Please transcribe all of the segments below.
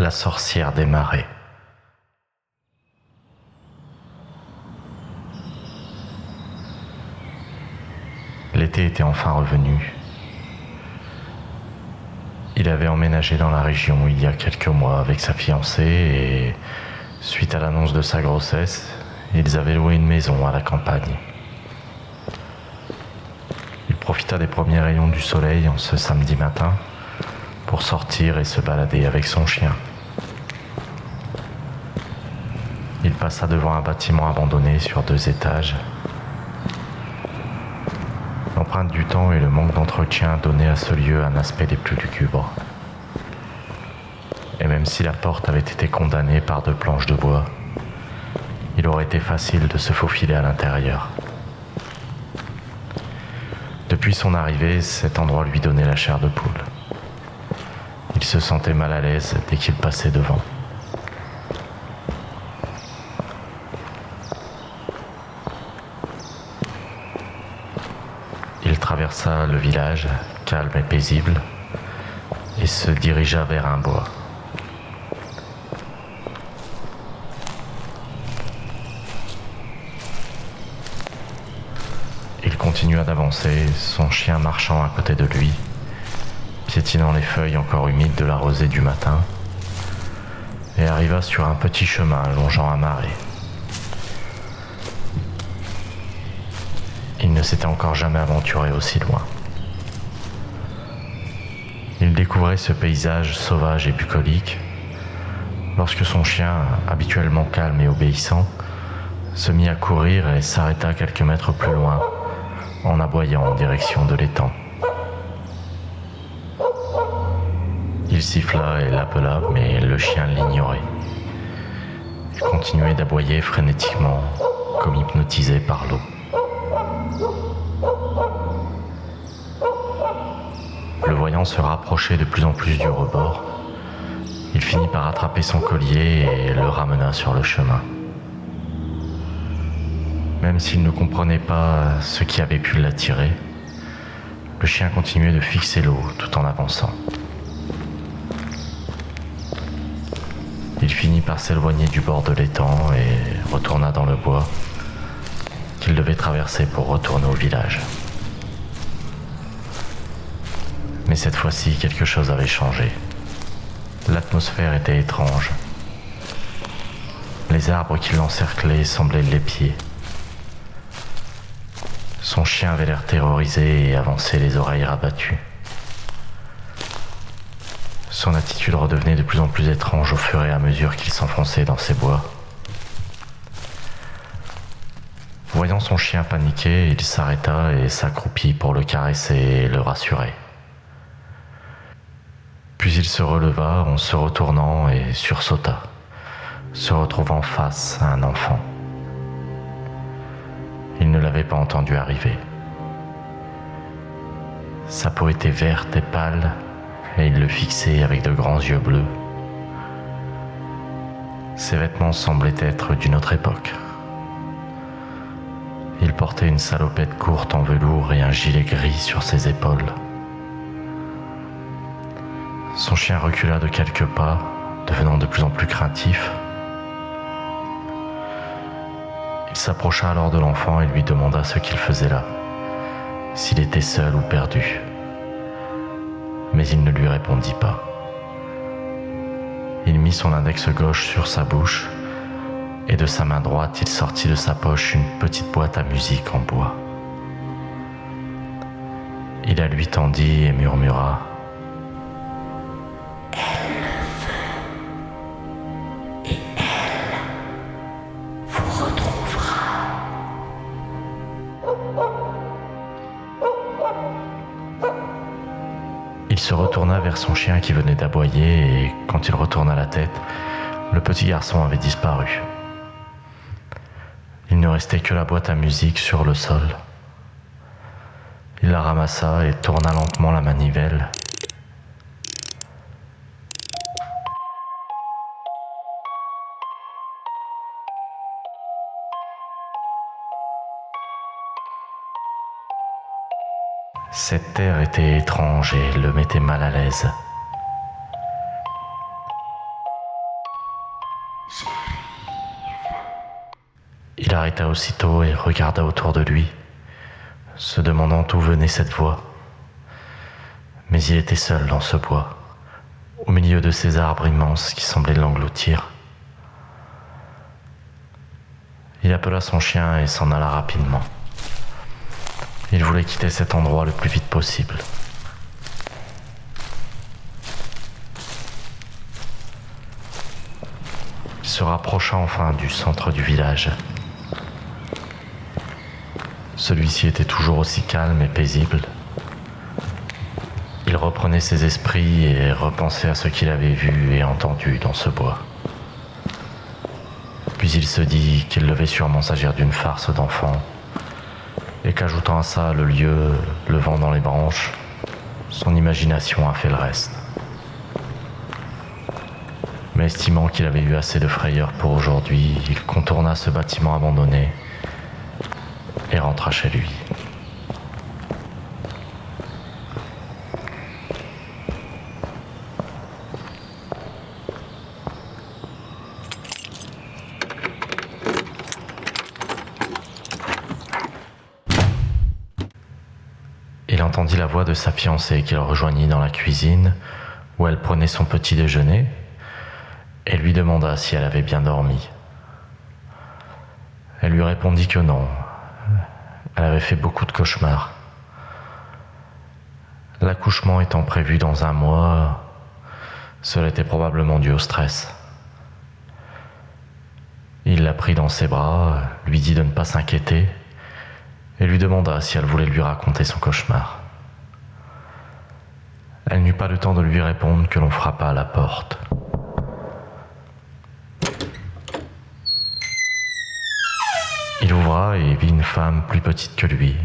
la sorcière des marais. L'été était enfin revenu. Il avait emménagé dans la région il y a quelques mois avec sa fiancée et, suite à l'annonce de sa grossesse, ils avaient loué une maison à la campagne. Il profita des premiers rayons du soleil en ce samedi matin pour sortir et se balader avec son chien. Il passa devant un bâtiment abandonné sur 2 étages. L'empreinte du temps et le manque d'entretien donnaient à ce lieu un aspect des plus lugubres. Et même si la porte avait été condamnée par 2 planches de bois, il aurait été facile de se faufiler à l'intérieur. Depuis son arrivée, cet endroit lui donnait la chair de poule. Il se sentait mal à l'aise dès qu'il passait devant. Il traversa le village, calme et paisible, et se dirigea vers un bois. Il continua d'avancer, son chien marchant à côté de lui, piétinant les feuilles encore humides de la rosée du matin, et arriva sur un petit chemin longeant un marais. Il ne s'était encore jamais aventuré aussi loin. Il découvrait ce paysage sauvage et bucolique lorsque son chien, habituellement calme et obéissant, se mit à courir et s'arrêta quelques mètres plus loin en aboyant en direction de l'étang. Il siffla et l'appela, mais le chien l'ignorait. Il continuait d'aboyer frénétiquement, comme hypnotisé par l'eau. Le voyant se rapprocher de plus en plus du rebord, il finit par attraper son collier et le ramena sur le chemin. Même s'il ne comprenait pas ce qui avait pu l'attirer, le chien continuait de fixer l'eau tout en avançant. Il finit par s'éloigner du bord de l'étang et retourna dans le bois qu'il devait traverser pour retourner au village. Mais cette fois-ci, quelque chose avait changé. L'atmosphère était étrange. Les arbres qui l'encerclaient semblaient l'épier. Son chien avait l'air terrorisé et avançait les oreilles rabattues. Son attitude redevenait de plus en plus étrange au fur et à mesure qu'il s'enfonçait dans ces bois. Voyant son chien paniqué, il s'arrêta et s'accroupit pour le caresser et le rassurer. Puis il se releva en se retournant et sursauta, se retrouvant face à un enfant. Il ne l'avait pas entendu arriver. Sa peau était verte et pâle, et il le fixait avec de grands yeux bleus. Ses vêtements semblaient être d'une autre époque. Il portait une salopette courte en velours et un gilet gris sur ses épaules. Son chien recula de quelques pas, devenant de plus en plus craintif. Il s'approcha alors de l'enfant et lui demanda ce qu'il faisait là, s'il était seul ou perdu. Mais il ne lui répondit pas. Il mit son index gauche sur sa bouche et de sa main droite, il sortit de sa poche une petite boîte à musique en bois. Il la lui tendit et murmura : Il se retourna vers son chien qui venait d'aboyer et quand il retourna la tête, le petit garçon avait disparu. Il ne restait que la boîte à musique sur le sol. Il la ramassa et tourna lentement la manivelle. Cette terre était étrange et le mettait mal à l'aise. Il arrêta aussitôt et regarda autour de lui, se demandant d'où venait cette voix. Mais il était seul dans ce bois, au milieu de ces arbres immenses qui semblaient l'engloutir. Il appela son chien et s'en alla rapidement. Il voulait quitter cet endroit le plus vite possible. Il se rapprocha enfin du centre du village. Celui-ci était toujours aussi calme et paisible. Il reprenait ses esprits et repensait à ce qu'il avait vu et entendu dans ce bois. Puis il se dit qu'il devait sûrement s'agir d'une farce d'enfant, et qu'ajoutant à ça le lieu, le vent dans les branches, son imagination a fait le reste. Mais estimant qu'il avait eu assez de frayeur pour aujourd'hui, il contourna ce bâtiment abandonné et rentra chez lui. Il entendit la voix de sa fiancée qu'il rejoignit dans la cuisine où elle prenait son petit déjeuner et lui demanda si elle avait bien dormi. Elle lui répondit que non. Elle avait fait beaucoup de cauchemars. L'accouchement étant prévu dans 1 mois, cela était probablement dû au stress. Il la prit dans ses bras, lui dit de ne pas s'inquiéter et lui demanda si elle voulait lui raconter son cauchemar. Elle n'eut pas le temps de lui répondre que l'on frappa à la porte. Il ouvra et vit une femme plus petite que lui.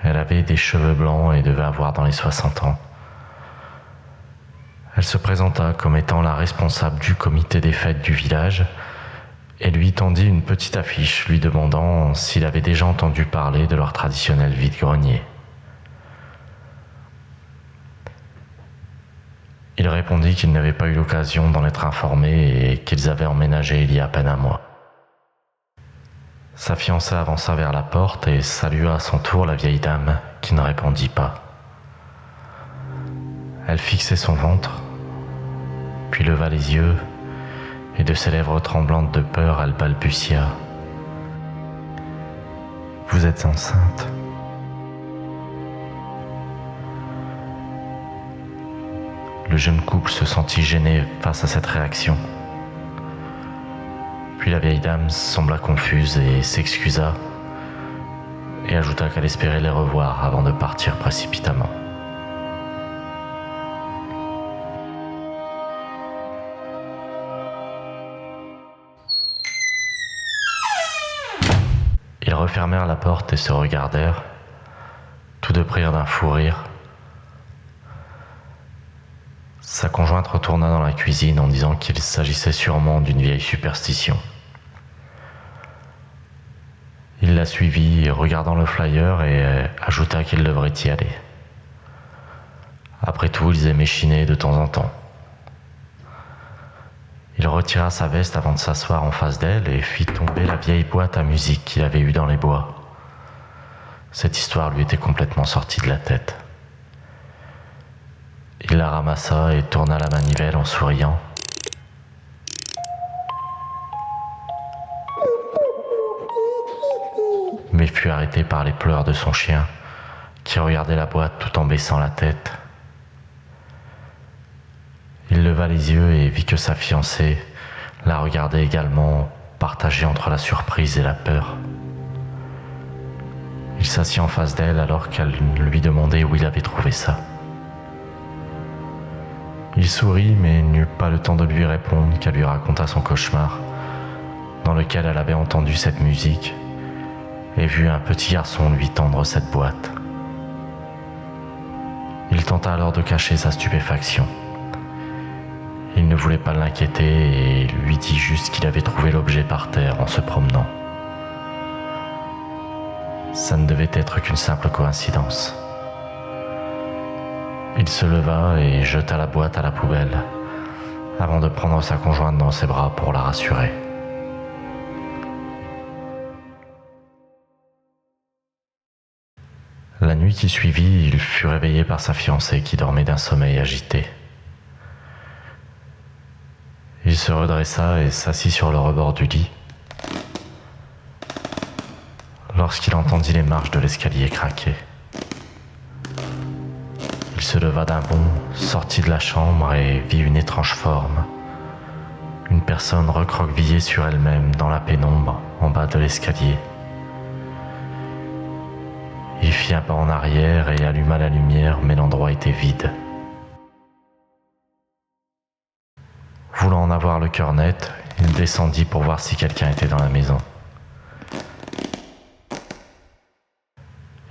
Elle avait des cheveux blancs et devait avoir dans les 60 ans. Elle se présenta comme étant la responsable du comité des fêtes du village et lui tendit une petite affiche lui demandant s'il avait déjà entendu parler de leur traditionnel vide-grenier. Il répondit qu'il n'avait pas eu l'occasion d'en être informé et qu'ils avaient emménagé il y a à peine 1 mois. Sa fiancée avança vers la porte et salua à son tour la vieille dame qui ne répondit pas. Elle fixait son ventre, puis leva les yeux et de ses lèvres tremblantes de peur, elle balbutia. « Vous êtes enceinte ?» Le jeune couple se sentit gêné face à cette réaction. Puis la vieille dame sembla confuse et s'excusa et ajouta qu'elle espérait les revoir avant de partir précipitamment. Ils refermèrent la porte et se regardèrent, tous deux prirent d'un fou rire. Sa conjointe retourna dans la cuisine en disant qu'il s'agissait sûrement d'une vieille superstition. Il la suivit, regardant le flyer, et ajouta qu'il devrait y aller. Après tout, ils aimaient chiner de temps en temps. Il retira sa veste avant de s'asseoir en face d'elle et fit tomber la vieille boîte à musique qu'il avait eue dans les bois. Cette histoire lui était complètement sortie de la tête. Il la ramassa et tourna la manivelle en souriant. Mais fut arrêté par les pleurs de son chien, qui regardait la boîte tout en baissant la tête. Il leva les yeux et vit que sa fiancée la regardait également, partagée entre la surprise et la peur. Il s'assit en face d'elle alors qu'elle lui demandait où il avait trouvé ça. Il sourit mais n'eut pas le temps de lui répondre qu'elle lui raconta son cauchemar, dans lequel elle avait entendu cette musique et vu un petit garçon lui tendre cette boîte. Il tenta alors de cacher sa stupéfaction. Il ne voulait pas l'inquiéter et lui dit juste qu'il avait trouvé l'objet par terre en se promenant. Ça ne devait être qu'une simple coïncidence. Il se leva et jeta la boîte à la poubelle, avant de prendre sa conjointe dans ses bras pour la rassurer. La nuit qui suivit, il fut réveillé par sa fiancée qui dormait d'un sommeil agité. Il se redressa et s'assit sur le rebord du lit lorsqu'il entendit les marches de l'escalier craquer. Il se leva d'un bond, sortit de la chambre et vit une étrange forme. Une personne recroquevillée sur elle-même dans la pénombre en bas de l'escalier. Il fit un pas en arrière et alluma la lumière, mais l'endroit était vide. Voulant en avoir le cœur net, il descendit pour voir si quelqu'un était dans la maison.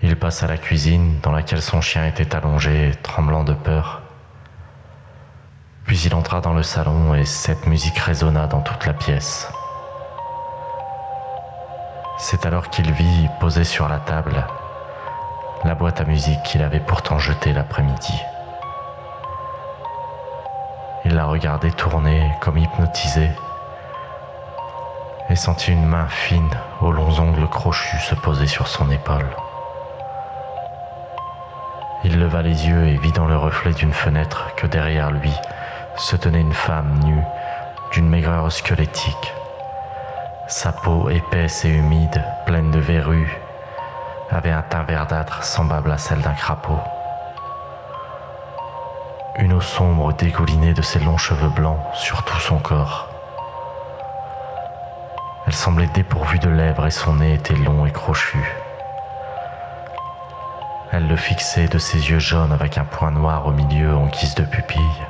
Il passa à la cuisine, dans laquelle son chien était allongé, tremblant de peur. Puis il entra dans le salon et cette musique résonna dans toute la pièce. C'est alors qu'il vit, posée sur la table, la boîte à musique qu'il avait pourtant jetée l'après-midi. Il la regardait tourner comme hypnotisé et sentit une main fine aux longs ongles crochus se poser sur son épaule. Il leva les yeux et vit dans le reflet d'une fenêtre que derrière lui se tenait une femme nue d'une maigreur squelettique. Sa peau épaisse et humide, pleine de verrues, avait un teint verdâtre semblable à celle d'un crapaud. Une eau sombre dégoulinait de ses longs cheveux blancs sur tout son corps. Elle semblait dépourvue de lèvres et son nez était long et crochu. Elle le fixait de ses yeux jaunes avec un point noir au milieu en guise de pupille.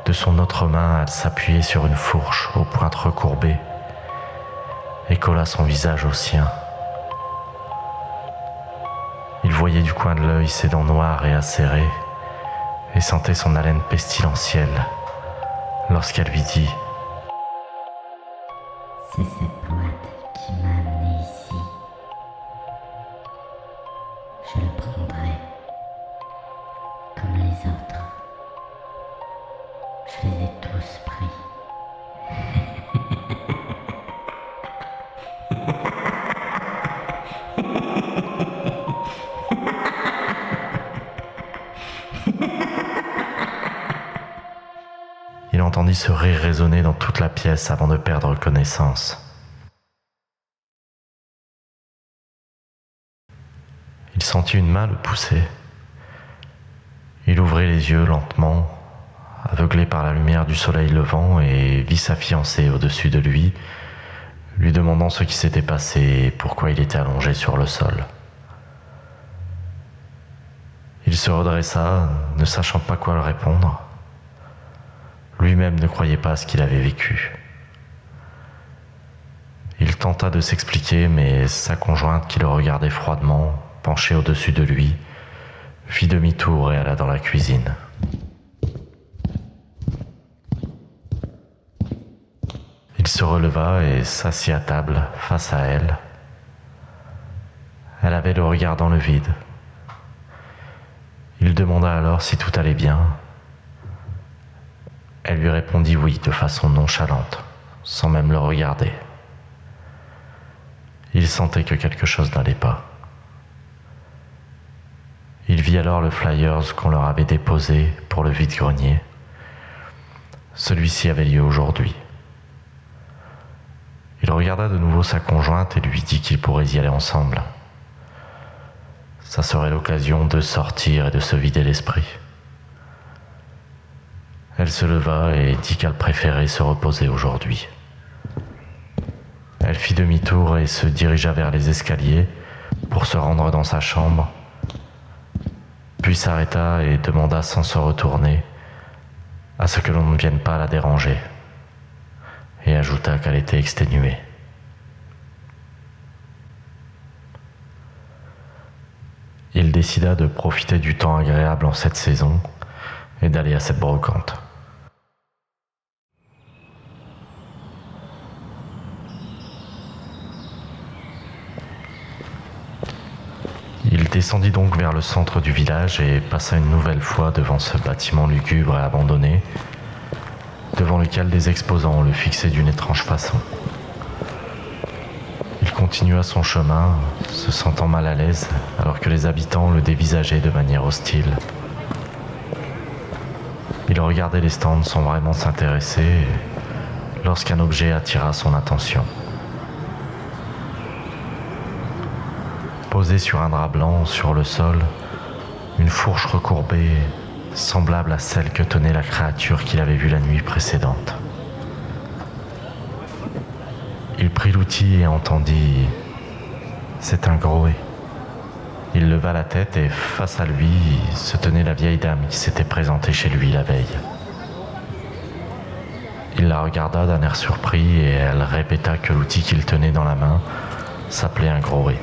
De son autre main, elle s'appuyait sur une fourche aux pointes recourbées et colla son visage au sien. Il voyait du coin de l'œil ses dents noires et acérées et sentait son haleine pestilentielle lorsqu'elle lui dit « C'est cette boîte qui m'a amené ici. Je le prendrai comme les autres. Je les ai tous pris. » Il entendit ce rire résonner dans toute la pièce avant de perdre connaissance. Il sentit une main le pousser. Il ouvrit les yeux lentement, aveuglé par la lumière du soleil levant, et vit sa fiancée au-dessus de lui, lui demandant ce qui s'était passé et pourquoi il était allongé sur le sol. Il se redressa, ne sachant pas quoi leur répondre. Lui-même ne croyait pas à ce qu'il avait vécu. Il tenta de s'expliquer, mais sa conjointe, qui le regardait froidement, penchée au-dessus de lui, fit demi-tour et alla dans la cuisine. Il se releva et s'assit à table, face à elle. Elle avait le regard dans le vide. Il demanda alors si tout allait bien. Elle lui répondit oui de façon nonchalante, sans même le regarder. Il sentait que quelque chose n'allait pas. Il vit alors le flyers qu'on leur avait déposé pour le vide-grenier. Celui-ci avait lieu aujourd'hui. Il regarda de nouveau sa conjointe et lui dit qu'ils pourraient y aller ensemble. Ça serait l'occasion de sortir et de se vider l'esprit. Elle se leva et dit qu'elle préférait se reposer aujourd'hui. Elle fit demi-tour et se dirigea vers les escaliers pour se rendre dans sa chambre, puis s'arrêta et demanda sans se retourner à ce que l'on ne vienne pas la déranger, et ajouta qu'elle était exténuée. Il décida de profiter du temps agréable en cette saison et d'aller à cette brocante. Il descendit donc vers le centre du village et passa une nouvelle fois devant ce bâtiment lugubre et abandonné, devant lequel des exposants le fixaient d'une étrange façon. Il continua son chemin, se sentant mal à l'aise, alors que les habitants le dévisageaient de manière hostile. Il regardait les stands sans vraiment s'intéresser, lorsqu'un objet attira son attention. Posée sur un drap blanc sur le sol, une fourche recourbée, semblable à celle que tenait la créature qu'il avait vue la nuit précédente. Il prit l'outil et entendit « C'est un groé ». Il leva la tête et face à lui se tenait la vieille dame qui s'était présentée chez lui la veille. Il la regarda d'un air surpris et elle répéta que l'outil qu'il tenait dans la main s'appelait un groé.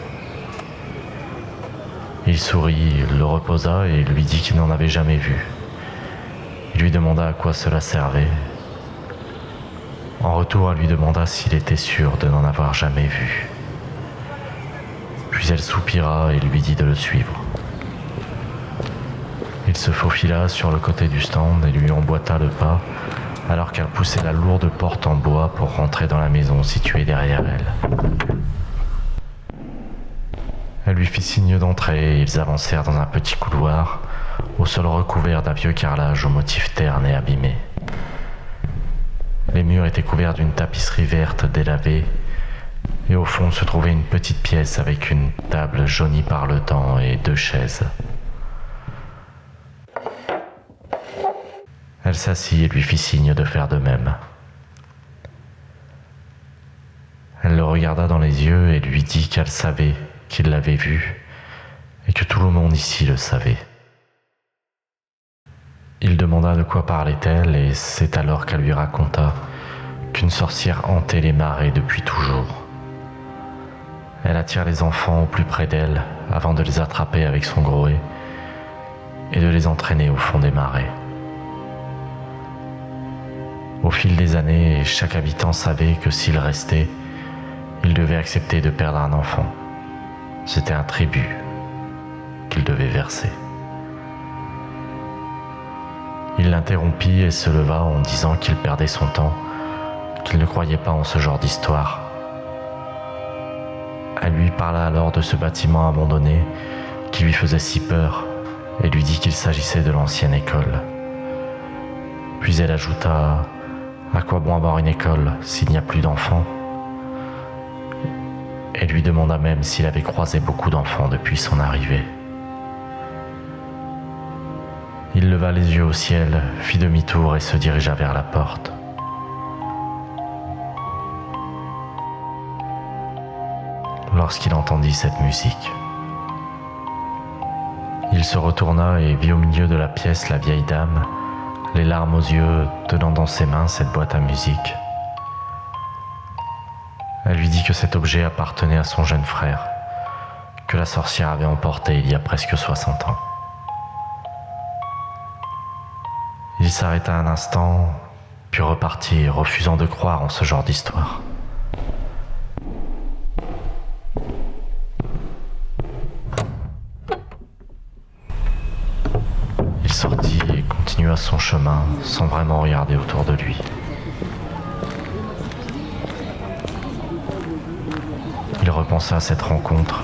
Il sourit, le reposa et lui dit qu'il n'en avait jamais vu. Il lui demanda à quoi cela servait. En retour, elle lui demanda s'il était sûr de n'en avoir jamais vu. Puis elle soupira et lui dit de le suivre. Il se faufila sur le côté du stand et lui emboîta le pas alors qu'elle poussait la lourde porte en bois pour rentrer dans la maison située derrière elle. Elle lui fit signe d'entrer et ils avancèrent dans un petit couloir au sol recouvert d'un vieux carrelage au motif terne et abîmé. Les murs étaient couverts d'une tapisserie verte délavée et au fond se trouvait une petite pièce avec une table jaunie par le temps et 2 chaises. Elle s'assit et lui fit signe de faire de même. Elle le regarda dans les yeux et lui dit qu'elle savait qu'il l'avait vu et que tout le monde ici le savait. Il demanda de quoi parlait-elle et c'est alors qu'elle lui raconta qu'une sorcière hantait les marais depuis toujours. Elle attire les enfants au plus près d'elle avant de les attraper avec son groé et de les entraîner au fond des marais. Au fil des années, chaque habitant savait que s'il restait, il devait accepter de perdre un enfant. C'était un tribut qu'il devait verser. Il l'interrompit et se leva en disant qu'il perdait son temps, qu'il ne croyait pas en ce genre d'histoire. Elle lui parla alors de ce bâtiment abandonné qui lui faisait si peur et lui dit qu'il s'agissait de l'ancienne école. Puis elle ajouta « À quoi bon avoir une école s'il n'y a plus d'enfants ?» et lui demanda même s'il avait croisé beaucoup d'enfants depuis son arrivée. Il leva les yeux au ciel, fit demi-tour et se dirigea vers la porte. Lorsqu'il entendit cette musique, il se retourna et vit au milieu de la pièce la vieille dame, les larmes aux yeux, tenant dans ses mains cette boîte à musique. Elle lui dit que cet objet appartenait à son jeune frère, que la sorcière avait emporté il y a presque 60 ans. Il s'arrêta un instant, puis repartit, refusant de croire en ce genre d'histoire. Il sortit et continua son chemin sans vraiment regarder autour de lui. Il repensa à cette rencontre,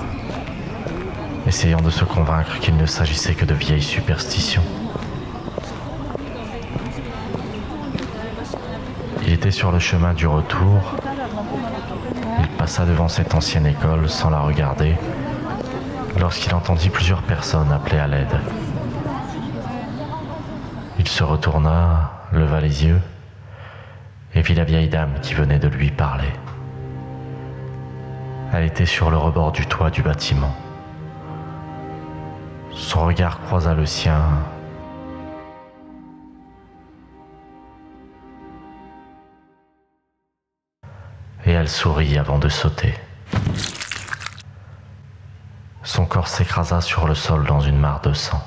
essayant de se convaincre qu'il ne s'agissait que de vieilles superstitions. Il était sur le chemin du retour. Il passa devant cette ancienne école sans la regarder, lorsqu'il entendit plusieurs personnes appeler à l'aide. Il se retourna, leva les yeux et vit la vieille dame qui venait de lui parler. Elle était sur le rebord du toit du bâtiment. Son regard croisa le sien. Et elle sourit avant de sauter. Son corps s'écrasa sur le sol dans une mare de sang.